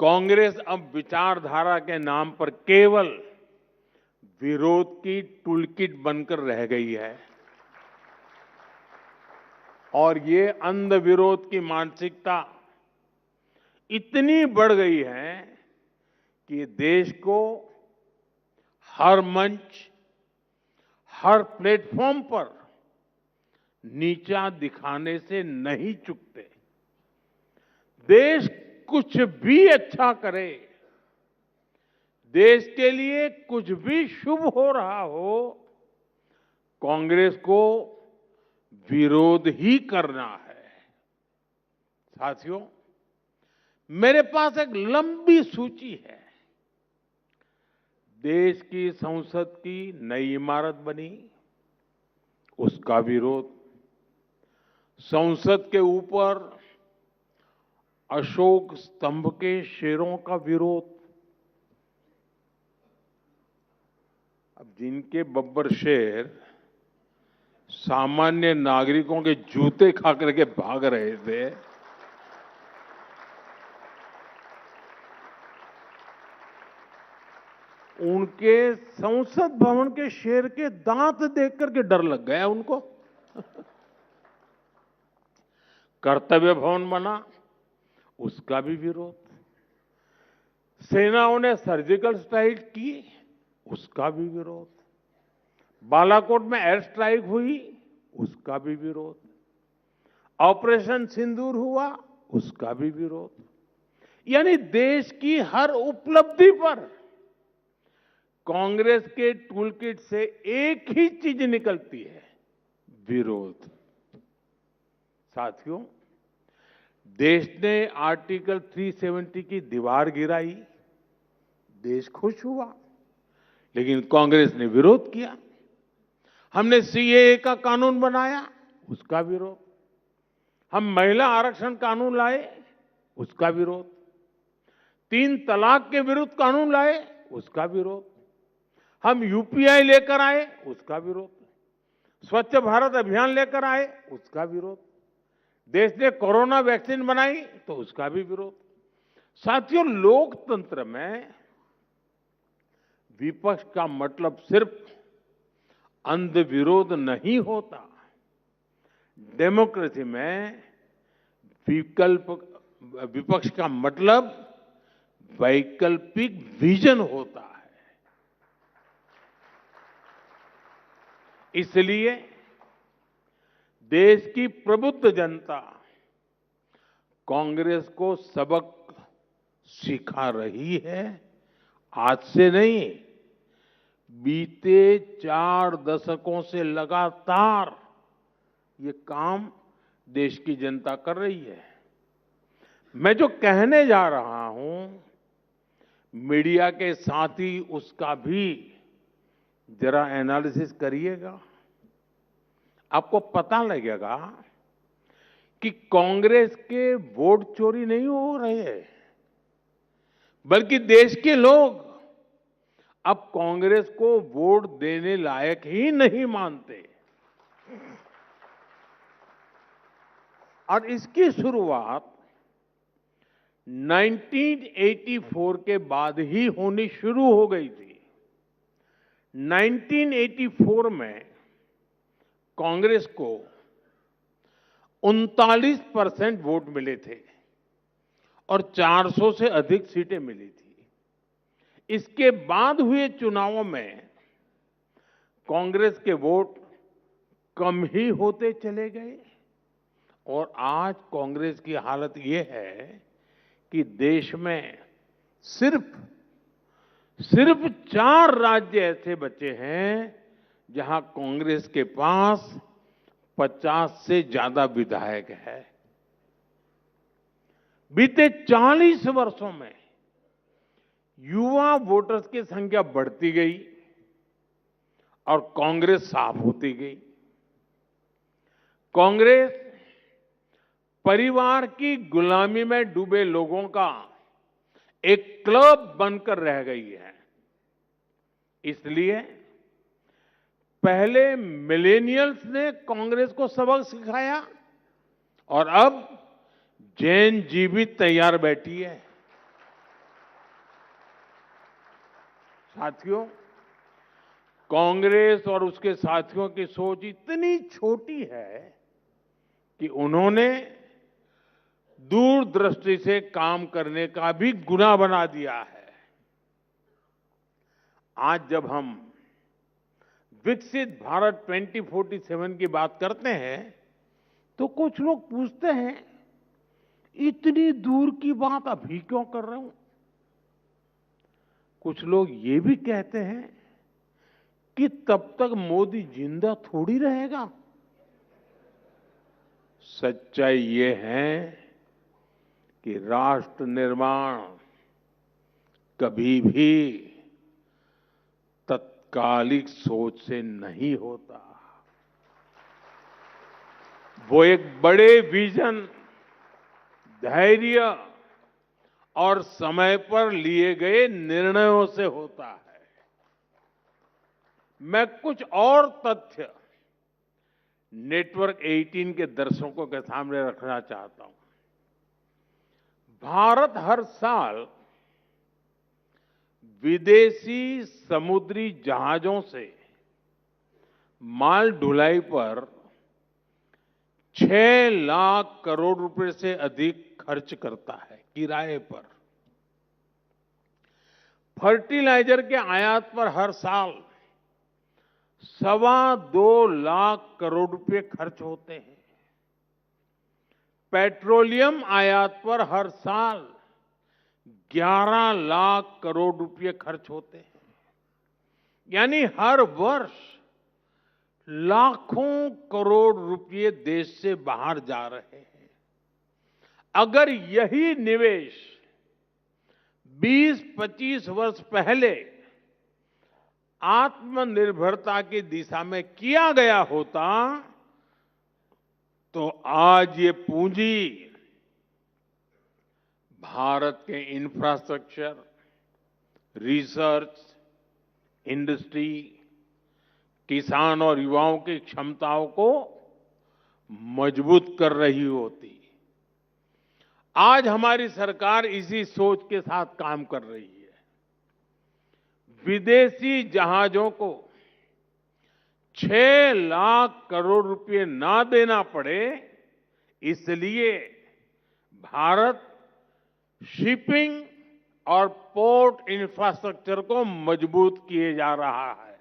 कांग्रेस अब विचारधारा के नाम पर केवल विरोध की टूलकिट बनकर रह गई है और ये अंध विरोध की मानसिकता इतनी बढ़ गई है कि देश को हर मंच, हर प्लेटफॉर्म पर नीचा दिखाने से नहीं चूकते। देश कुछ भी अच्छा करे, देश के लिए कुछ भी शुभ हो रहा हो, कांग्रेस को विरोध ही करना है। साथियों, मेरे पास एक लंबी सूची है। देश की संसद की नई इमारत बनी, उसका विरोध। संसद के ऊपर अशोक स्तंभ के शेरों का विरोध। अब जिनके बब्बर शेर सामान्य नागरिकों के जूते खा करके भाग रहे थे, उनके संसद भवन के शेर के दांत देख करके डर लग गया उनको। कर्तव्य भवन बना, उसका भी विरोध। सेनाओं ने सर्जिकल स्ट्राइक की, उसका भी विरोध। बालाकोट में एयर स्ट्राइक हुई, उसका भी विरोध। ऑपरेशन सिंदूर हुआ, उसका भी विरोध। यानी देश की हर उपलब्धि पर कांग्रेस के टूलकिट से एक ही चीज निकलती है, विरोध। साथियों, देश ने आर्टिकल 370 की दीवार गिराई, देश खुश हुआ, लेकिन कांग्रेस ने विरोध किया। हमने सीएए का कानून बनाया, उसका विरोध। हम महिला आरक्षण कानून लाए, उसका विरोध। 3 तलाक के विरुद्ध कानून लाए, उसका विरोध। हम यूपीआई लेकर आए, उसका विरोध। स्वच्छ भारत अभियान लेकर आए, उसका विरोध। देश ने कोरोना वैक्सीन बनाई, तो उसका भी विरोध। साथियों, लोकतंत्र में विपक्ष का मतलब सिर्फ अंध विरोध नहीं होता। डेमोक्रेसी में विपक्ष का मतलब वैकल्पिक विजन होता है। इसलिए देश की प्रबुद्ध जनता कांग्रेस को सबक सिखा रही है। आज से नहीं, बीते 4 दशकों से लगातार ये काम देश की जनता कर रही है। मैं जो कहने जा रहा हूं, मीडिया के साथ ही उसका भी जरा एनालिसिस करिएगा। आपको पता लगेगा कि कांग्रेस के वोट चोरी नहीं हो रहे हैं, बल्कि देश के लोग अब कांग्रेस को वोट देने लायक ही नहीं मानते। और इसकी शुरुआत 1984 के बाद ही होनी शुरू हो गई थी। 1984 में कांग्रेस को 39% वोट मिले थे और 400 से अधिक सीटें मिली थी। इसके बाद हुए चुनावों में कांग्रेस के वोट कम ही होते चले गए और आज कांग्रेस की हालत ये है कि देश में सिर्फ 4 राज्य ऐसे बचे हैं जहां कांग्रेस के पास 50 से ज्यादा विधायक है। बीते 40 वर्षों में युवा वोटर्स की संख्या बढ़ती गई और कांग्रेस साफ होती गई। कांग्रेस परिवार की गुलामी में डूबे लोगों का एक क्लब बनकर रह गई है। इसलिए पहले मिलेनियल्स ने कांग्रेस को सबक सिखाया और अब जेन जी भी तैयार बैठी है। साथियों, कांग्रेस और उसके साथियों की सोच इतनी छोटी है कि उन्होंने दूरदृष्टि से काम करने का भी गुनाह बना दिया है। आज जब हम विकसित भारत 2047 की बात करते हैं तो कुछ लोग पूछते हैं, इतनी दूर की बात अभी क्यों कर रहे हो? कुछ लोग ये भी कहते हैं कि तब तक मोदी जिंदा थोड़ी रहेगा। सच्चाई ये है कि राष्ट्र निर्माण कभी भी तत्कालिक सोच से नहीं होता। वो एक बड़े विजन, धैर्य और समय पर लिए गए निर्णयों से होता है। मैं कुछ और तथ्य नेटवर्क 18 के दर्शकों के सामने रखना चाहता हूं। भारत हर साल विदेशी समुद्री जहाजों से माल ढुलाई पर 6 लाख करोड़ रुपए से अधिक खर्च करता है किराए पर। फर्टिलाइजर के आयात पर हर साल 2.25 लाख करोड़ रुपए खर्च होते हैं। पेट्रोलियम आयात पर हर साल 11 लाख करोड़ रुपए खर्च होते हैं। यानी हर वर्ष लाखों करोड़ रुपए देश से बाहर जा रहे हैं। अगर यही निवेश 20-25 वर्ष पहले आत्मनिर्भरता की दिशा में किया गया होता तो आज ये पूंजी भारत के इंफ्रास्ट्रक्चर, रिसर्च, इंडस्ट्री, किसान और युवाओं की क्षमताओं को मजबूत कर रही होती। आज हमारी सरकार इसी सोच के साथ काम कर रही है। विदेशी जहाजों को 6 लाख करोड़ रुपए ना देना पड़े, इसलिए भारत शिपिंग और पोर्ट इंफ्रास्ट्रक्चर को मजबूत किए जा रहा है।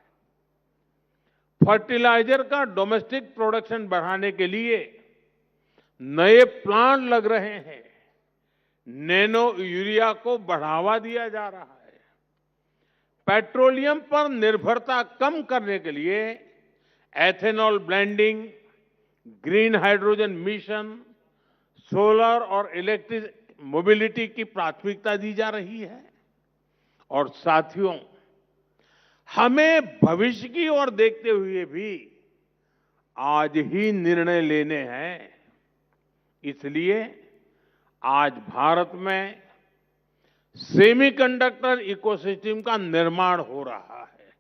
फर्टिलाइजर का डोमेस्टिक प्रोडक्शन बढ़ाने के लिए नए प्लांट लग रहे हैं। नैनो यूरिया को बढ़ावा दिया जा रहा है। पेट्रोलियम पर निर्भरता कम करने के लिए ethanol blending, green hydrogen mission, solar और इलेक्ट्रिक मोबिलिटी की प्राथमिकता दी जा रही है। और साथियों, हमें भविष्य की ओर देखते हुए भी आज ही निर्णय लेने हैं। इसलिए आज भारत में सेमीकंडक्टर इकोसिस्टम का निर्माण हो रहा है।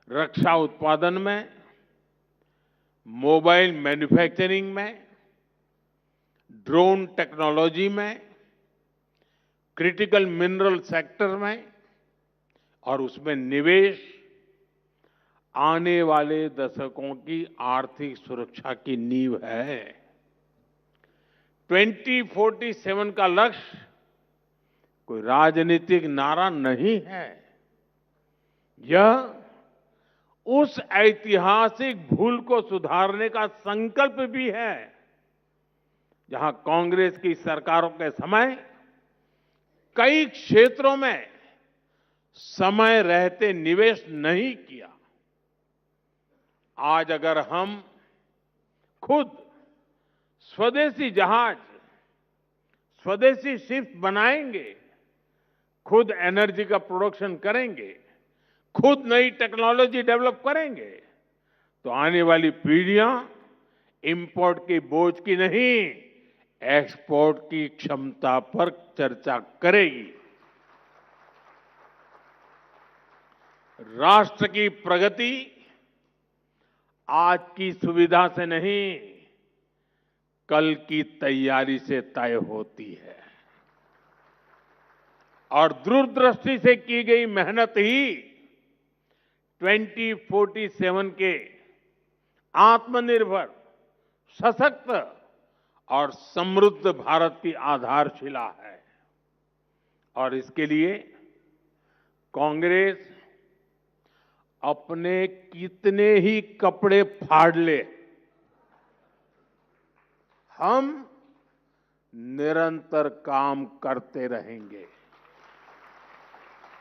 रक्षा उत्पादन में, मोबाइल मैन्युफैक्चरिंग में, ड्रोन टेक्नोलॉजी में, क्रिटिकल मिनरल सेक्टर में और उसमें निवेश आने वाले दशकों की आर्थिक सुरक्षा की नींव है। 2047 का लक्ष्य कोई राजनीतिक नारा नहीं है। यह उस ऐतिहासिक भूल को सुधारने का संकल्प भी है जहां कांग्रेस की सरकारों के समय कई क्षेत्रों में समय रहते निवेश नहीं किया। आज अगर हम खुद स्वदेशी जहाज, स्वदेशी शिप बनाएंगे, खुद एनर्जी का प्रोडक्शन करेंगे, खुद नई टेक्नोलॉजी डेवलप करेंगे, तो आने वाली पीढ़ियां इंपोर्ट के बोझ की नहीं, एक्सपोर्ट की क्षमता पर चर्चा करेगी। राष्ट्र की प्रगति आज की सुविधा से नहीं, कल की तैयारी से तय होती है। और दूरदृष्टि से की गई मेहनत ही 2047 के आत्मनिर्भर, सशक्त और समृद्ध भारत की आधारशिला है। और इसके लिए कांग्रेस अपने कितने ही कपड़े फाड़ ले, हम निरंतर काम करते रहेंगे।